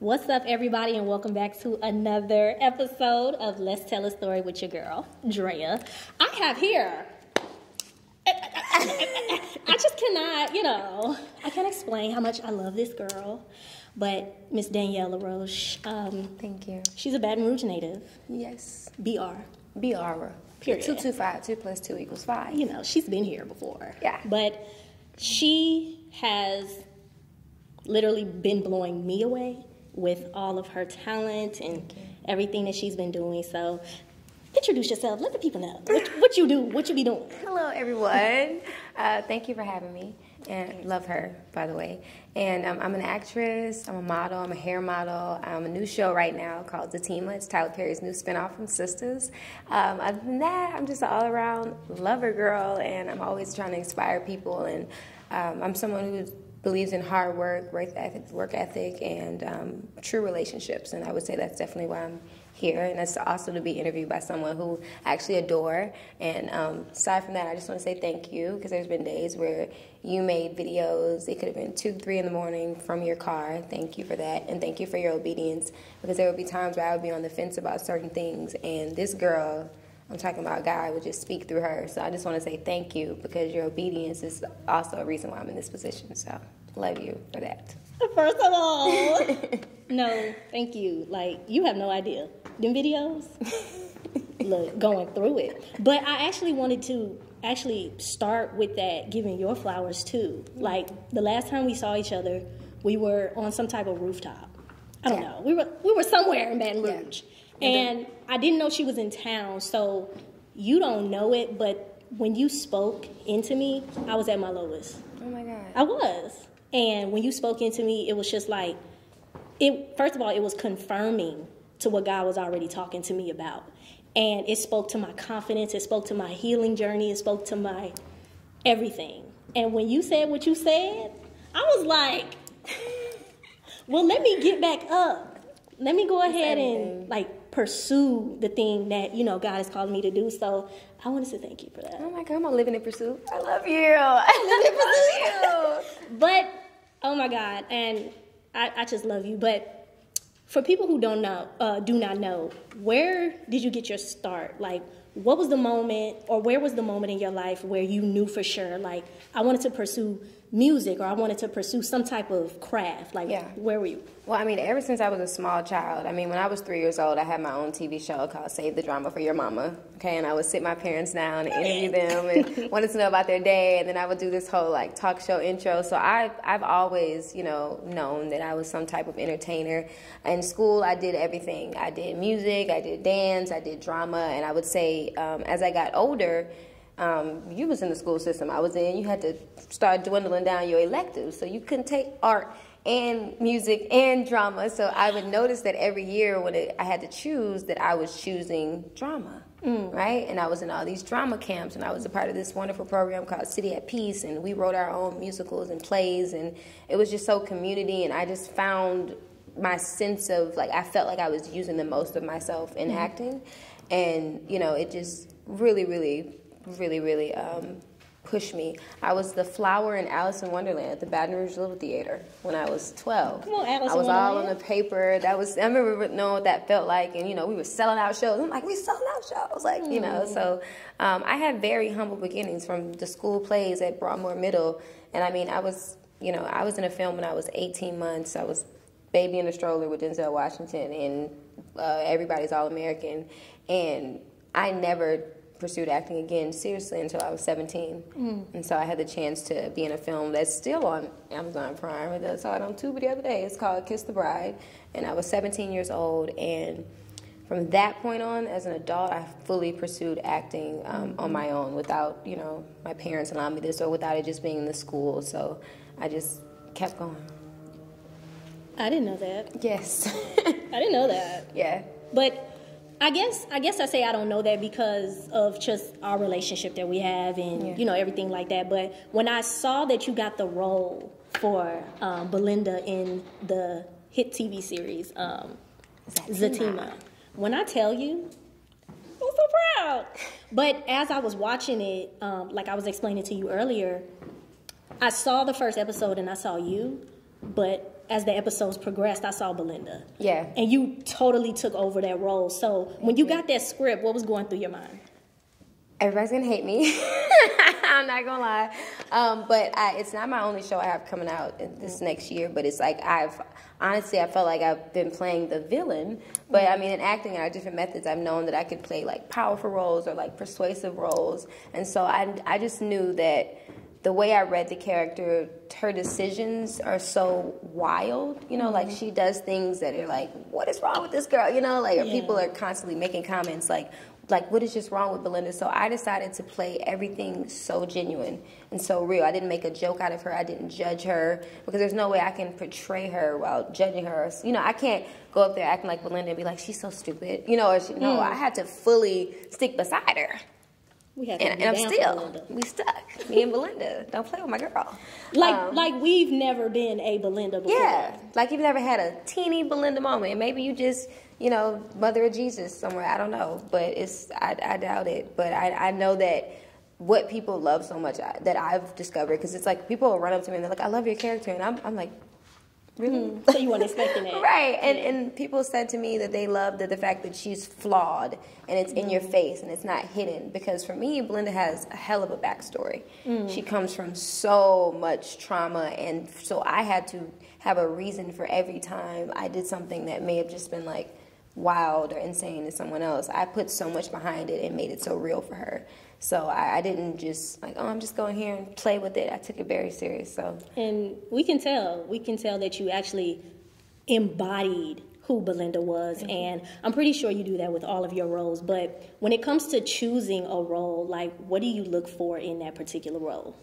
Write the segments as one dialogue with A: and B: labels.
A: What's up, everybody, and welcome back to another episode of Let's Tell a Story with your girl, Drea. I have here, I just cannot, I can't explain how much I love this girl, but Miss Danielle LaRoach.
B: Thank you.
A: She's a Baton Rouge native.
B: Yes.
A: BR. Period.
B: 225. 2 plus 2 equals 5.
A: You know, she's been here before.
B: Yeah.
A: But she has literally been blowing me away with all of her talent and everything that she's been doing. So introduce yourself. Let the people know what you do, what you be doing.
B: Hello, everyone. Thank you for having me. And love her, by the way. And I'm an actress. I'm a model. I'm a hair model. I'm a new show right now called Zatima. It's Tyler Perry's new spinoff from Sisters. Other than that, I'm just an all-around lover girl, and I'm always trying to inspire people. And I'm someone who believes in hard work, work ethic, and true relationships. And I would say that's definitely why I'm here. And that's also to be interviewed by someone who I actually adore. And aside from that, I just want to say thank you, because there's been days where you made videos. It could have been 2, 3 in the morning from your car. Thank you for that. And thank you for your obedience, because there would be times where I would be on the fence about certain things. And this girl, I'm talking about God, would just speak through her. So I just want to say thank you, because your obedience is also a reason why I'm in this position. So love you for that.
A: First of all, no, thank you. Like, you have no idea. Them videos, look, going through it. But I actually wanted to start with that, giving your flowers too. Like, the last time we saw each other, we were on some type of rooftop. I don't know. We were somewhere in Baton Rouge. Yeah. And I didn't know she was in town, so you don't know it, but when you spoke into me, I was at my lowest.
B: Oh my God.
A: I was. And when you spoke into me, it was just like, first of all, it was confirming to what God was already talking to me about. And it spoke to my confidence, it spoke to my healing journey, it spoke to my everything. And when you said what you said, I was like, well, let me get back up. Let me go ahead and pursue the thing that, God has called me to do. So I want to say thank you for that.
B: Oh my God, I'm living in pursuit. I love you. I live in pursuit.
A: But, oh my God, and I just love you. But for people who do not know, where did you get your start? Like, what was the moment, or where was the moment in your life where you knew for sure, like, I wanted to pursue music, or I wanted to pursue some type of craft? Like, where were you?
B: Well, I mean, ever since I was a small child. I mean, when I was 3 years old, I had my own TV show called Save the Drama for Your Mama. Okay, and I would sit my parents down and interview them and wanted to know about their day, and then I would do this whole talk show intro. So I've always, known that I was some type of entertainer. In school, I did everything. I did music, I did dance, I did drama, and I would say as I got older, you was in the school system I was in, you had to start dwindling down your electives, so you couldn't take art and music and drama. So I would notice that every year when I had to choose, that I was choosing drama, right? And I was in all these drama camps, and I was a part of this wonderful program called City at Peace, and we wrote our own musicals and plays, and it was just so community, and I just found my sense of, I felt like I was using the most of myself in acting, and, it just really, really pushed me. I was the flower in Alice in Wonderland at the Baton Rouge Little Theater when I was 12.
A: Come on, Alice
B: I was
A: in
B: all
A: Wonderland.
B: on the paper. I remember knowing what that felt like, and we were selling out shows. I'm like, we selling out shows, So I had very humble beginnings from the school plays at Broadmoor Middle, and I mean, I was in a film when I was 18 months. I was Baby in a Stroller with Denzel Washington, and Everybody's All-American, and I never pursued acting again seriously until I was 17. And so I had the chance to be in a film that's still on Amazon Prime. I saw it on Tubi the other day. It's called Kiss the Bride, and I was 17 years old, and from that point on, as an adult, I fully pursued acting on my own without, my parents allowing me this, or without it just being in the school. So I just kept going.
A: I didn't know that.
B: Yes.
A: I didn't know that.
B: Yeah.
A: But I guess I say I don't know that because of just our relationship that we have and, everything like that. But when I saw that you got the role for Belinda in the hit TV series, Zatima, when I tell you, I'm so proud. But as I was watching it, like I was explaining to you earlier, I saw the first episode and I saw you, but as the episodes progressed, I saw Belinda.
B: Yeah.
A: And you totally took over that role. So when you got that script, what was going through your mind?
B: Everybody's gonna hate me. I'm not gonna lie. But it's not my only show I have coming out this next year. But it's like I felt like I've been playing the villain. But I mean, in acting and our different methods, I've known that I could play like powerful roles or like persuasive roles. And so I just knew that the way I read the character, her decisions are so wild. You know, like she does things that are like, what is wrong with this girl? You know, like people are constantly making comments like what is just wrong with Belinda? So I decided to play everything so genuine and so real. I didn't make a joke out of her. I didn't judge her because there's no way I can portray her while judging her. You know, I can't go up there acting like Belinda and be like, she's so stupid. You know, no, I had to fully stick beside her.
A: We had to
B: and I'm still, we stuck. Me and Belinda. Don't play with my girl.
A: Like we've never been a Belinda before.
B: Yeah, like you've never had a teeny Belinda moment. And maybe you just, you know, Mother of Jesus somewhere. I don't know, but I doubt it. But I know that what people love so much that I've discovered, because it's like people will run up to me and they're like, I love your character. And I'm like, really?
A: So you weren't expecting that.
B: Right. And people said to me that they loved the fact that she's flawed and it's in your face and it's not hidden. Because for me, Belinda has a hell of a backstory. She comes from so much trauma, and so I had to have a reason for every time I did something that may have just been like wild or insane to someone else. I put so much behind it and made it so real for her. So I didn't just like, oh, I'm just going here and play with it. I took it very serious. So,
A: and we can tell that you actually embodied who Belinda was, and I'm pretty sure you do that with all of your roles. But when it comes to choosing a role, like, what do you look for in that particular role?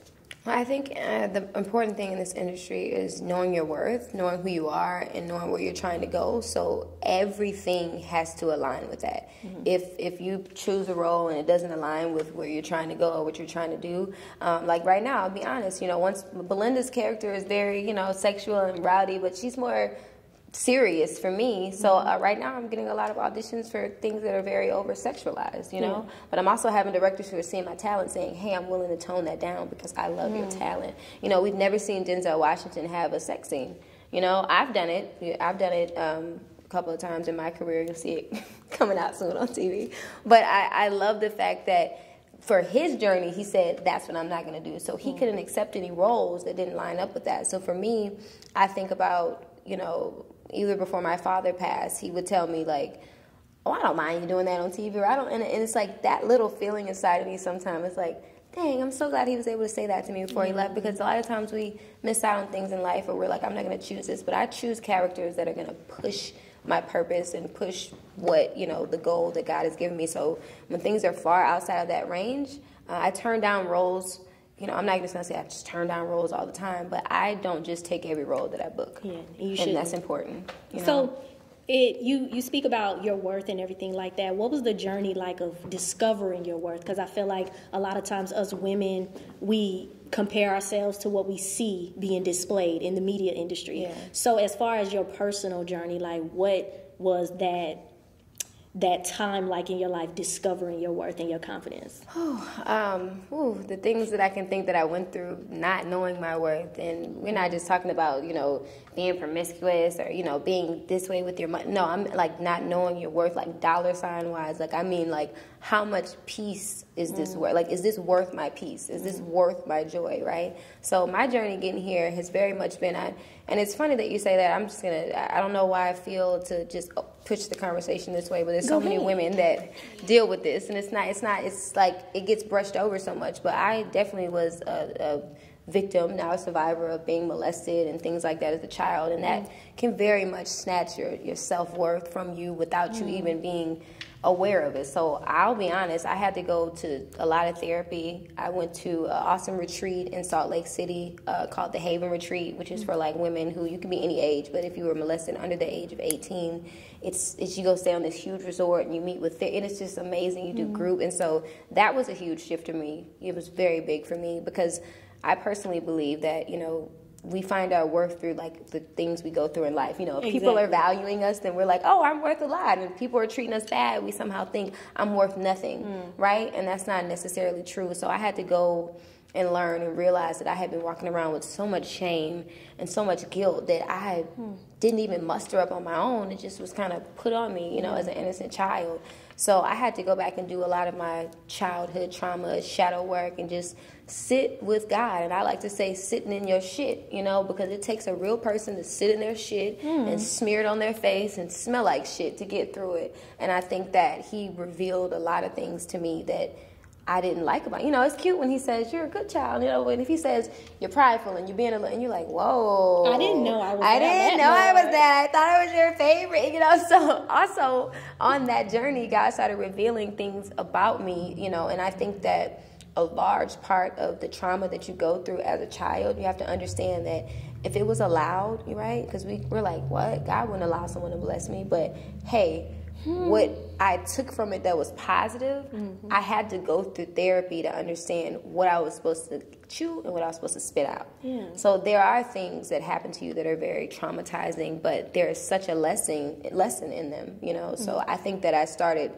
B: Well, I think the important thing in this industry is knowing your worth, knowing who you are, and knowing where you're trying to go. So everything has to align with that. If you choose a role and it doesn't align with where you're trying to go or what you're trying to do, like right now, I'll be honest, you know, once Belinda's character is very, you know, sexual and rowdy, but she's more serious for me. So right now I'm getting a lot of auditions for things that are very over-sexualized, you know. But I'm also having directors who are seeing my talent saying, hey, I'm willing to tone that down because I love your talent. You know, we've never seen Denzel Washington have a sex scene. You know, I've done it. A couple of times in my career. You'll see it coming out soon on TV. But I love the fact that for his journey, he said, that's what I'm not going to do. So he couldn't accept any roles that didn't line up with that. So for me, I think about, you know, either before my father passed, he would tell me, like, oh, I don't mind you doing that on TV, or I don't, and it's like that little feeling inside of me sometimes. It's like, dang, I'm so glad he was able to say that to me before he left, because a lot of times we miss out on things in life where we're like, I'm not going to choose this, but I choose characters that are going to push my purpose and push what, you know, the goal that God has given me. So when things are far outside of that range, I turn down roles. You know, I'm not just going to say I just turn down roles all the time, but I don't just take every role that I book. Yeah, and that's important. You know?
A: So you speak about your worth and everything like that. What was the journey like of discovering your worth? Because I feel like a lot of times us women, we compare ourselves to what we see being displayed in the media industry. Yeah. So as far as your personal journey, like what was that time like in your life discovering your worth and your confidence?
B: The things that I can think that I went through not knowing my worth. And we're not just talking about, you know, being promiscuous or, you know, being this way with your money. No, I'm like not knowing your worth, like dollar sign wise. Like, I mean, like, how much peace is this worth? Like, is this worth my peace? Is this worth my joy, right? So my journey getting here has very much been and it's funny that you say that. I don't know why I feel to just push the conversation this way, but there's so many women that deal with this, and it's like it gets brushed over so much. But I definitely was a victim, now a survivor of being molested and things like that as a child, and that can very much snatch your self-worth from you without you even being aware of it. So I'll be honest, I had to go to a lot of therapy. I went to an awesome retreat in Salt Lake City called the Haven Retreat, which is for like women who, you can be any age, but if you were molested under the age of 18, it's you go stay on this huge resort and you meet with and it's just amazing. You do group, and so that was a huge shift for me. It was very big for me because I personally believe that, you know, we find our worth through, like, the things we go through in life. You know, if people are valuing us, then we're like, oh, I'm worth a lot. And if people are treating us bad, we somehow think I'm worth nothing, right? And that's not necessarily true. So I had to go and learn and realize that I had been walking around with so much shame and so much guilt that I didn't even muster up on my own. It just was kind of put on me, you know, as an innocent child. So I had to go back and do a lot of my childhood trauma, shadow work, and just sit with God. And I like to say sitting in your shit, you know, because it takes a real person to sit in their shit and smear it on their face and smell like shit to get through it. And I think that he revealed a lot of things to me that I didn't like about it. You know, it's cute when he says, you're a good child, you know, and if he says, you're prideful and you're being a little, and you're like, whoa.
A: I didn't know I was
B: I
A: that.
B: didn't know I was that. I thought I was your favorite, you know. So also on that journey, God started revealing things about me, you know, and I think that a large part of the trauma that you go through as a child, you have to understand that if it was allowed, right, because we're like, what? God wouldn't allow someone to bless me, but hey, what I took from it that was positive, I had to go through therapy to understand what I was supposed to chew and what I was supposed to spit out. Yeah. So there are things that happen to you that are very traumatizing, but there is such a lesson in them, you know. So I think that I started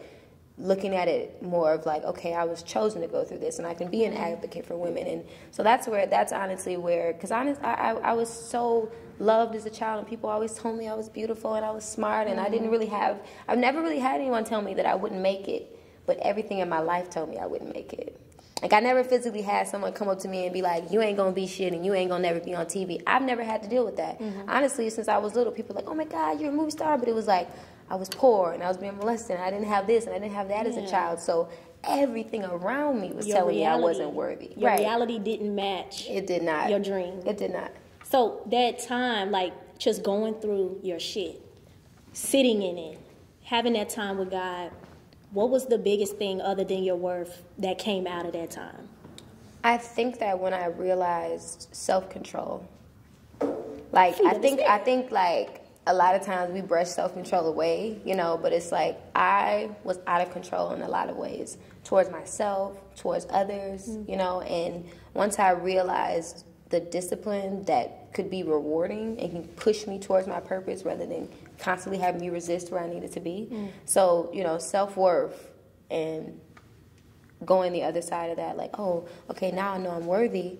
B: looking at it more of like, okay, I was chosen to go through this, and I can be an advocate for women. And so that's honestly where, because I was so loved as a child, and people always told me I was beautiful and I was smart, and I've never really had anyone tell me that I wouldn't make it, but everything in my life told me I wouldn't make it. Like, I never physically had someone come up to me and be like, you ain't gonna be shit and you ain't gonna never be on TV. I've never had to deal with that. Honestly, since I was little, people were like, oh my God, you're a movie star, but it was like, I was poor and I was being molested and I didn't have this and I didn't have that as a child. So everything around me was telling me I wasn't worthy.
A: Your reality didn't match.
B: It did not.
A: Your dream.
B: It did not.
A: So that time, like just going through your shit, sitting in it, having that time with God, what was the biggest thing other than your worth that came out of that time? I
B: think that when I realized self-control, like I think like a lot of times we brush self-control away, you know, but it's like I was out of control in a lot of ways towards myself, towards others, you know, and once I realized the discipline that could be rewarding and can push me towards my purpose rather than constantly having me resist where I needed to be. So, you know, self-worth and going the other side of that, like, oh, okay, now I know I'm worthy,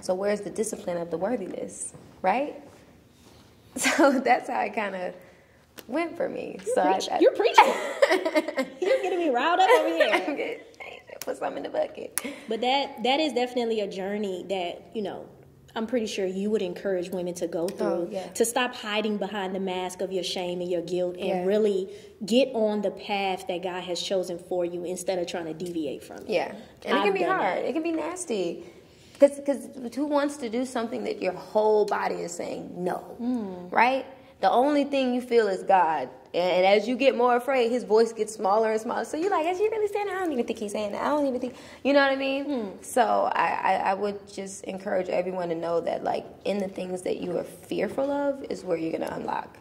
B: so where's the discipline of the worthiness, right? So that's how it kind of went for me.
A: You're preaching. You're getting me riled up over here.
B: Put some in the bucket.
A: But that is definitely a journey that, you know, I'm pretty sure you would encourage women to go through, to stop hiding behind the mask of your shame and your guilt and really get on the path that God has chosen for you instead of trying to deviate from it.
B: Yeah, and it can be hard. It can be nasty. Because who wants to do something that your whole body is saying no, right? The only thing you feel is God. And as you get more afraid, his voice gets smaller and smaller. So you're like, is he really saying that? I don't even think he's saying that. I don't even think, you know what I mean? So I would just encourage everyone to know that, like, in the things that you are fearful of is where you're going to unlock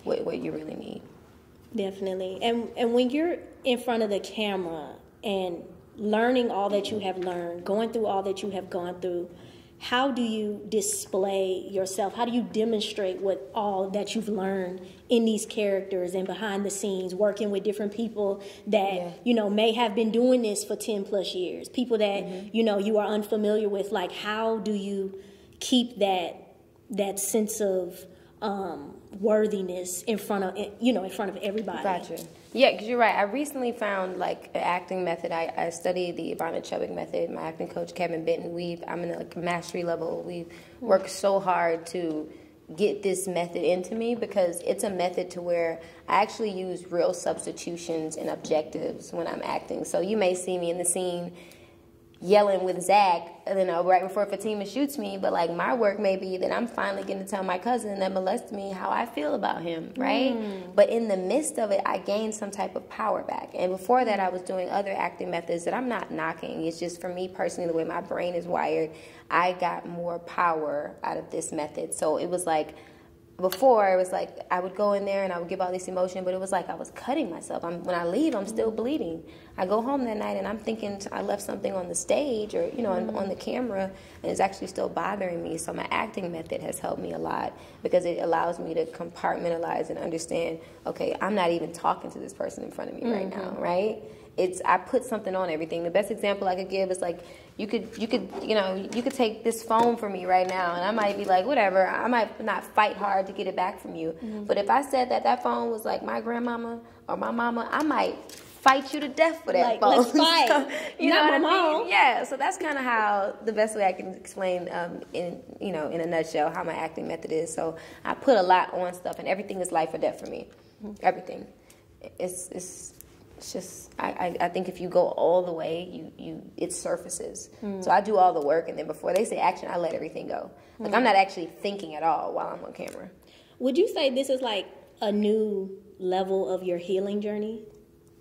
B: what you really need.
A: Definitely. And when you're in front of the camera and learning all that you have learned, going through all that you have gone through, how do you display yourself? How do you demonstrate what all that you've learned in these characters and behind the scenes, working with different people that, you know, may have been doing this for 10 plus years, people that, you know, you are unfamiliar with? Like, how do you keep that sense of worthiness in front of everybody?
B: Gotcha. Yeah, because you're right. I recently found, like, an acting method. I studied the Ivana Chubbuck method. My acting coach, Kevin Benton, I'm in a mastery level. We've worked so hard to get this method into me because it's a method to where I actually use real substitutions and objectives when I'm acting. So you may see me in the scene yelling with Zach, and then right before Fatima shoots me, but like my work may be that I'm finally getting to tell my cousin that molested me how I feel about him, right? But in the midst of it, I gained some type of power back. And before that, I was doing other acting methods that I'm not knocking. It's just for me personally, the way my brain is wired, I got more power out of this method. So it was like, before, it was like I would go in there and I would give all this emotion, but it was like I was cutting myself. When I leave, I'm still bleeding. I go home that night and I'm thinking I left something on the stage or, you know, on the camera, and it's actually still bothering me. So my acting method has helped me a lot because it allows me to compartmentalize and understand, okay, I'm not even talking to this person in front of me right now, right? I put something on everything. The best example I could give is like, you could take this phone from me right now, and I might be like, whatever. I might not fight hard to get it back from you. But if I said that phone was like my grandmama or my mama, I might fight you to death for that phone.
A: Let's fight.
B: So, you
A: Not
B: know what
A: my
B: I mean?
A: mom.
B: Yeah. So that's kind of how the best way I can explain, in a nutshell, how my acting method is. So I put a lot on stuff, and everything is life or death for me. Everything. It's just, I think if you go all the way, it surfaces. So I do all the work, and then before they say action, I let everything go. Like, I'm not actually thinking at all while I'm on camera.
A: Would you say this is like a new level of your healing journey?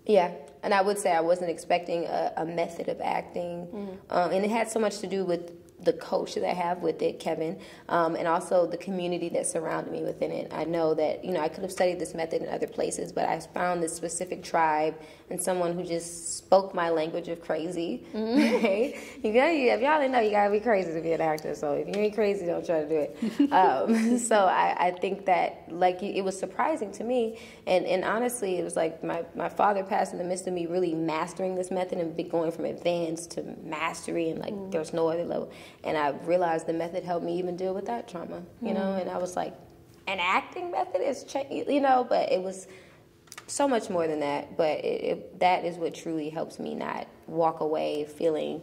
B: Yeah, and I would say I wasn't expecting a method of acting, and it had so much to do with the coach that I have with it, Kevin, and also the community that surrounded me within it. I know that, I could have studied this method in other places, but I found this specific tribe and someone who just spoke my language of crazy. Right? If y'all didn't know, you gotta be crazy to be an actor, so if you ain't crazy, don't try to do it. So I think that, like, it was surprising to me, and honestly, it was like my father passed in the midst of me really mastering this method and going from advanced to mastery, and like there's no other level. And I realized the method helped me even deal with that trauma, and I was like, an acting method is, but it was so much more than that. But that is what truly helps me not walk away feeling,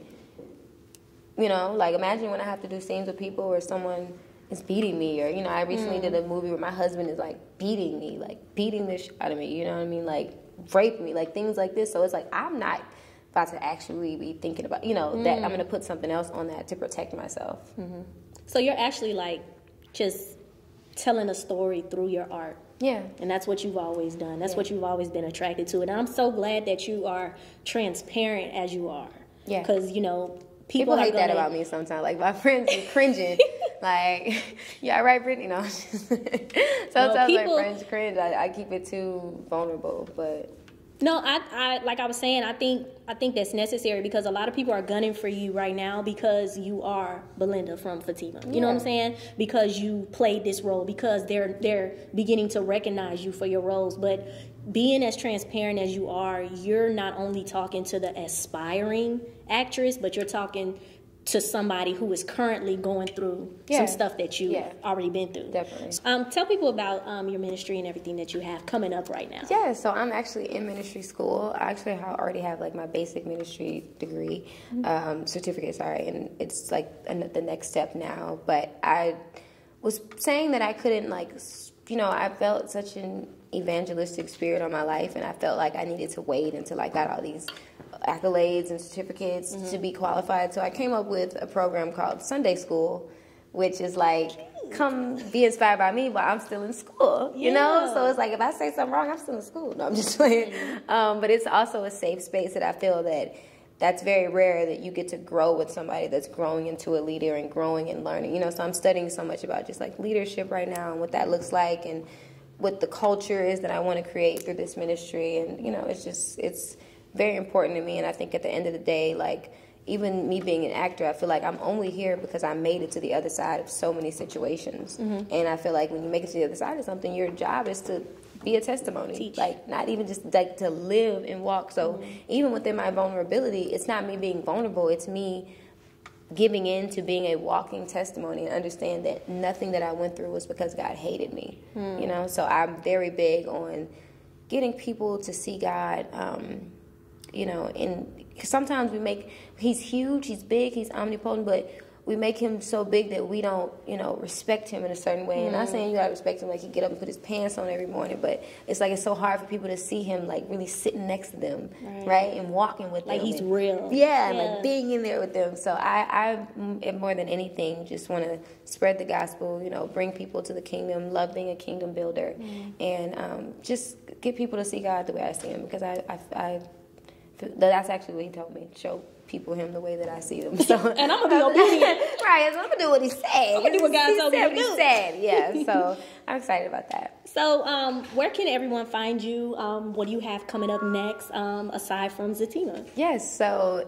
B: like, imagine when I have to do scenes with people where someone is beating me, or, I recently did a movie where my husband is like beating me, like beating the shit out of me, you know what I mean? Like raping me, like things like this. So it's like, I'm not about to actually be thinking about, that I'm going to put something else on that to protect myself.
A: So you're actually like just telling a story through your art.
B: Yeah.
A: And that's what you've always done. That's what you've always been attracted to. And I'm so glad that you are transparent as you are.
B: Yeah.
A: Because,
B: people hate that about me sometimes. Like, my friends be cringing. Like, yeah, right, Brittany? No. Sometimes my friends cringe. I keep it too vulnerable, but...
A: No, I like I was saying, I think that's necessary, because a lot of people are gunning for you right now because you are Belinda from Fatima. You know what I'm saying? Because you played this role, because they're beginning to recognize you for your roles. But being as transparent as you are, you're not only talking to the aspiring actress, but you're talking to somebody who is currently going through some stuff that you've already been through.
B: Definitely.
A: Tell people about your ministry and everything that you have coming up right now.
B: Yeah, so I'm actually in ministry school. I actually already have like my basic ministry degree, certificate, and it's like the next step now. But I was saying that I couldn't, like, I felt such an evangelistic spirit on my life, and I felt like I needed to wait until I got all these accolades and certificates to be qualified. So I came up with a program called Sunday School, which is like, come be inspired by me while I'm still in school, you know? So it's like, if I say something wrong, I'm still in school. No, I'm just playing. But it's also a safe space that I feel that's very rare, that you get to grow with somebody that's growing into a leader and growing and learning. So I'm studying so much about just like leadership right now and what that looks like, and what the culture is that I want to create through this ministry. And, it's very important to me. And I think at the end of the day, like, even me being an actor, I feel like I'm only here because I made it to the other side of so many situations. And I feel like when you make it to the other side of something, your job is to be a testimony.
A: Teach.
B: Like, not even just like to live and walk. So even within my vulnerability, it's not me being vulnerable, it's me giving in to being a walking testimony, and understand that nothing that I went through was because God hated me. So I'm very big on getting people to see God, and sometimes he's huge, he's big, he's omnipotent, but we make him so big that we don't, respect him in a certain way. And I'm not saying you gotta respect him like he get up and put his pants on every morning, but it's like, it's so hard for people to see him like really sitting next to them, right? And walking with them.
A: Like he's real.
B: Yeah, like being in there with them. So I more than anything, just want to spread the gospel, bring people to the kingdom, love being a kingdom builder, and just get people to see God the way I see him, because that's actually what he told me, show people him the way that I see them. So,
A: and I'm going to be obedient.
B: Right, so I'm going to do what he said.
A: I'm going to do what God told me to do.
B: He said, yeah, so I'm excited about that.
A: So where can everyone find you? What do you have coming up next, aside from Zatima?
B: Yes, so,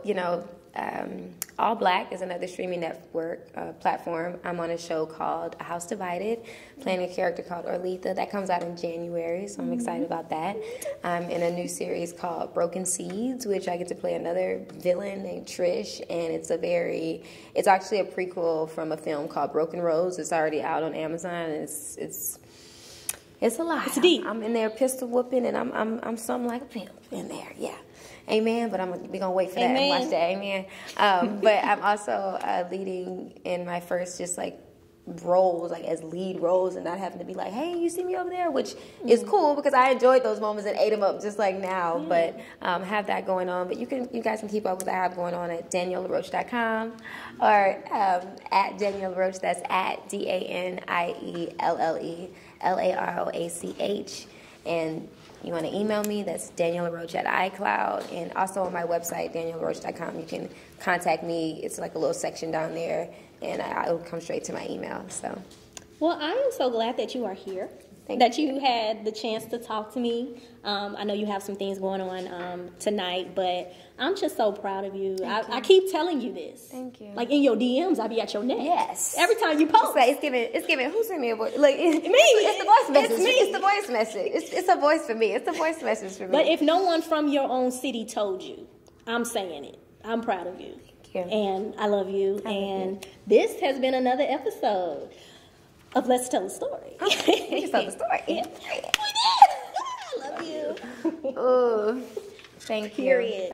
B: All Black is another streaming network platform. I'm on a show called A House Divided, playing a character called Orletha. That comes out in January, so I'm excited about that. I'm in a new series called Broken Seeds, which I get to play another villain named Trish, and it's actually a prequel from a film called Broken Rose. It's already out on Amazon, and it's a lot.
A: It's deep.
B: I'm in there pistol whooping, and I'm something like a pimp in there, yeah. Amen, but we're gonna wait for that and watch that. Amen. But I'm also leading in my first just like roles, like as lead roles, and not having to be like, hey, you see me over there, which is cool because I enjoyed those moments and ate them up just like now. But have that going on. But you guys can keep up with what I have going on at DanielleLaRoach.com or at Danielle LaRoach. That's at DanielleLaRoach. And you want to email me, that's DanielleLaRoach at iCloud. And also on my website, DanielleLaRoach.com, you can contact me. It's like a little section down there, and it'll come straight to my email. So,
A: well, I am so glad that you are here, that you had the chance to talk to me. I know you have some things going on tonight, but I'm just so proud of you. I keep telling you this.
B: Thank you.
A: Like in your DMs, I be at your neck.
B: Yes.
A: Every time you post.
B: It's giving. Who sent me a voice? Like it's me. It's the voice message.
A: It's me.
B: It's the voice message. It's a voice for me. It's the voice message for me.
A: But if no one from your own city told you, I'm saying it. I'm proud of you.
B: Thank you.
A: And I love you. This has been another episode of Let's Tell a Story.
B: Okay. We just told the story.
A: Yeah. We did. I love you.
B: Oh, thank you.
A: Period.